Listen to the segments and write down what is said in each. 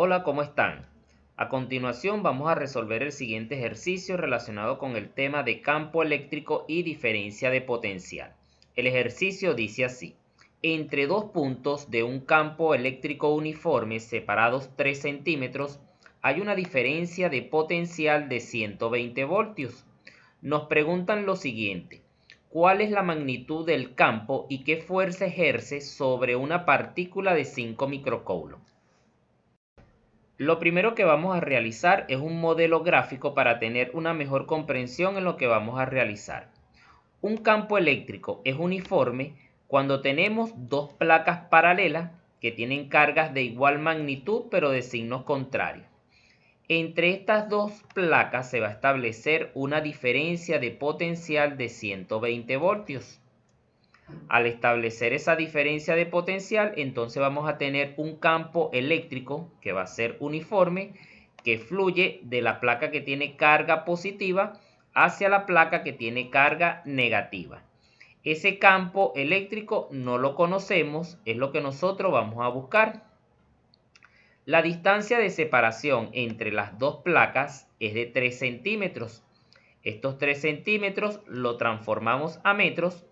Hola, ¿cómo están? A continuación vamos a resolver el siguiente ejercicio relacionado con el tema de campo eléctrico y diferencia de potencial. El ejercicio dice así: entre dos puntos de un campo eléctrico uniforme separados 3 centímetros, hay una diferencia de potencial de 120 voltios. Nos preguntan lo siguiente: ¿cuál es la magnitud del campo y qué fuerza ejerce sobre una partícula de 5 microcoulombs? Lo primero que vamos a realizar es un modelo gráfico para tener una mejor comprensión en lo que vamos a realizar. Un campo eléctrico es uniforme cuando tenemos dos placas paralelas que tienen cargas de igual magnitud pero de signos contrarios. Entre estas dos placas se va a establecer una diferencia de potencial de 120 voltios. Al establecer esa diferencia de potencial, entonces vamos a tener un campo eléctrico que va a ser uniforme, que fluye de la placa que tiene carga positiva hacia la placa que tiene carga negativa. Ese campo eléctrico no lo conocemos, es lo que nosotros vamos a buscar. La distancia de separación entre las dos placas es de 3 centímetros. Estos 3 centímetros lo transformamos a metros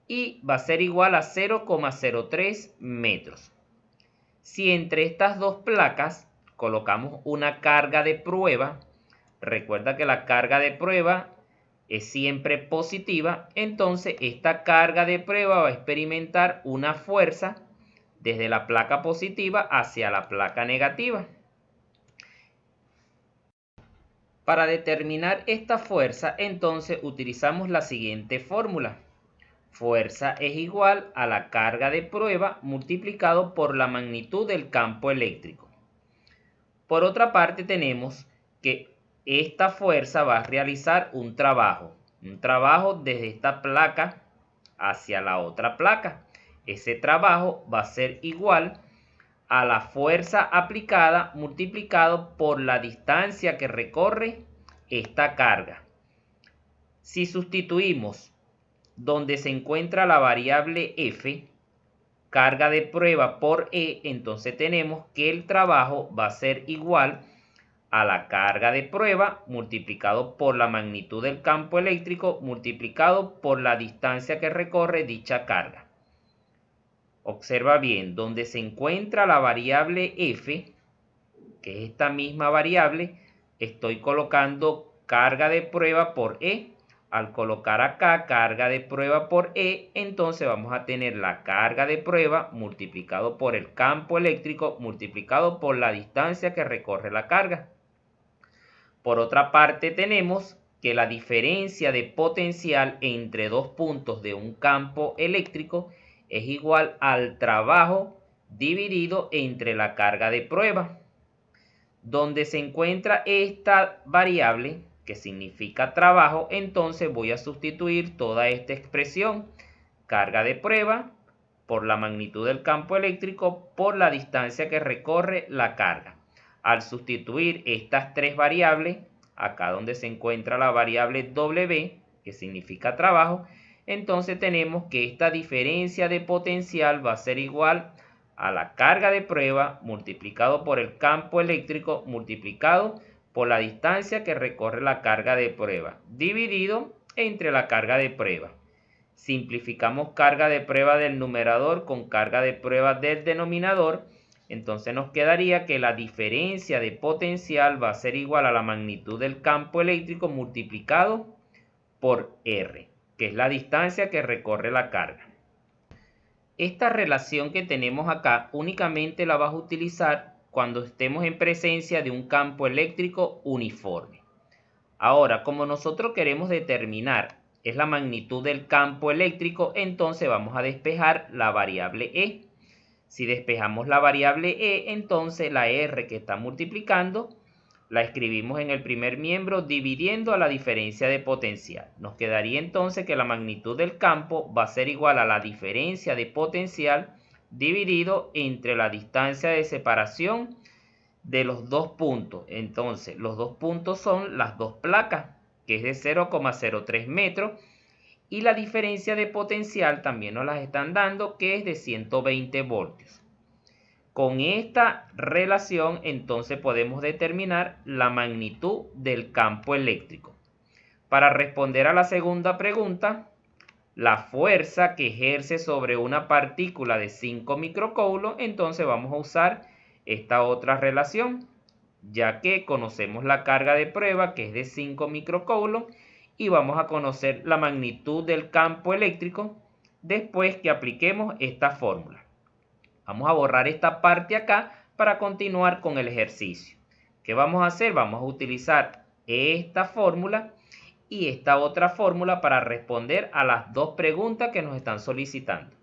y va a ser igual a 0,03 metros. Si entre estas dos placas colocamos una carga de prueba, recuerda que la carga de prueba es siempre positiva, entonces esta carga de prueba va a experimentar una fuerza desde la placa positiva hacia la placa negativa. Para determinar esta fuerza, entonces utilizamos la siguiente fórmula. Fuerza es igual a la carga de prueba multiplicado por la magnitud del campo eléctrico. Por otra parte, tenemos que esta fuerza va a realizar un trabajo desde esta placa hacia la otra placa. Ese trabajo va a ser igual a la fuerza aplicada multiplicado por la distancia que recorre esta carga. Si sustituimos donde se encuentra la variable F, carga de prueba por E, entonces tenemos que el trabajo va a ser igual a la carga de prueba multiplicado por la magnitud del campo eléctrico multiplicado por la distancia que recorre dicha carga. Observa bien, donde se encuentra la variable F, que es esta misma variable, estoy colocando carga de prueba por E. Al colocar acá carga de prueba por E, entonces vamos a tener la carga de prueba multiplicado por el campo eléctrico multiplicado por la distancia que recorre la carga. Por otra parte, tenemos que la diferencia de potencial entre dos puntos de un campo eléctrico es igual al trabajo dividido entre la carga de prueba. Donde se encuentra esta variable, que significa trabajo, entonces voy a sustituir toda esta expresión, carga de prueba, por la magnitud del campo eléctrico, por la distancia que recorre la carga. Al sustituir estas tres variables, acá donde se encuentra la variable W, que significa trabajo, entonces tenemos que esta diferencia de potencial va a ser igual a la carga de prueba multiplicado por el campo eléctrico multiplicado por la distancia que recorre la carga de prueba, dividido entre la carga de prueba. Simplificamos carga de prueba del numerador con carga de prueba del denominador, entonces nos quedaría que la diferencia de potencial va a ser igual a la magnitud del campo eléctrico multiplicado por R, que es la distancia que recorre la carga. Esta relación que tenemos acá únicamente la vas a utilizar cuando estemos en presencia de un campo eléctrico uniforme. Ahora, como nosotros queremos determinar es la magnitud del campo eléctrico, entonces vamos a despejar la variable E. Si despejamos la variable E, entonces la R que está multiplicando la escribimos en el primer miembro dividiendo a la diferencia de potencial. Nos quedaría entonces que la magnitud del campo va a ser igual a la diferencia de potencial dividido entre la distancia de separación de los dos puntos. Entonces los dos puntos son las dos placas, que es de 0,03 metros, y la diferencia de potencial también nos las están dando, que es de 120 voltios. Con esta relación entonces podemos determinar la magnitud del campo eléctrico. Para responder a la segunda pregunta, la fuerza que ejerce sobre una partícula de 5 microcoulombs, entonces vamos a usar esta otra relación, ya que conocemos la carga de prueba que es de 5 microcoulombs y vamos a conocer la magnitud del campo eléctrico después que apliquemos esta fórmula. Vamos a borrar esta parte acá para continuar con el ejercicio. ¿Qué vamos a hacer? Vamos a utilizar esta fórmula y esta otra fórmula para responder a las dos preguntas que nos están solicitando.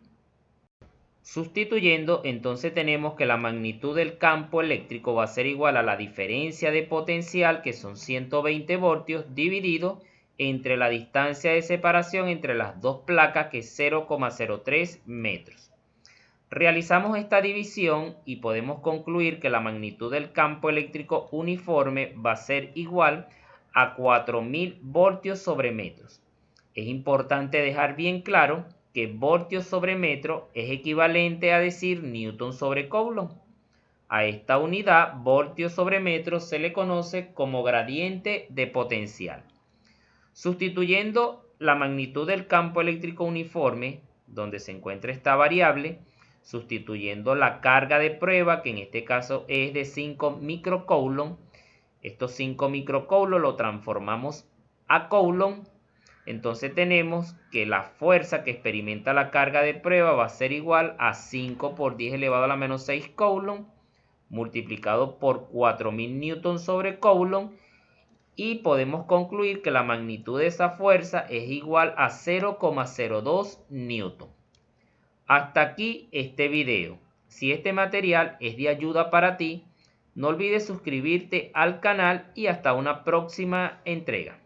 Sustituyendo, entonces tenemos que la magnitud del campo eléctrico va a ser igual a la diferencia de potencial, que son 120 voltios, dividido entre la distancia de separación entre las dos placas, que es 0,03 metros. Realizamos esta división y podemos concluir que la magnitud del campo eléctrico uniforme va a ser igual a 4000 voltios sobre metros. Es importante dejar bien claro que voltios sobre metro es equivalente a decir newton sobre coulomb. A esta unidad, voltios sobre metro, se le conoce como gradiente de potencial. Sustituyendo la magnitud del campo eléctrico uniforme, donde se encuentra esta variable, sustituyendo la carga de prueba, que en este caso es de 5 microcoulomb, estos 5 microcoulomb lo transformamos a coulomb, entonces tenemos que la fuerza que experimenta la carga de prueba va a ser igual a 5 por 10 elevado a la menos 6 coulomb, multiplicado por 4000 newton sobre coulomb, y podemos concluir que la magnitud de esa fuerza es igual a 0,02 newton. Hasta aquí este video. Si este material es de ayuda para ti, no olvides suscribirte al canal y hasta una próxima entrega.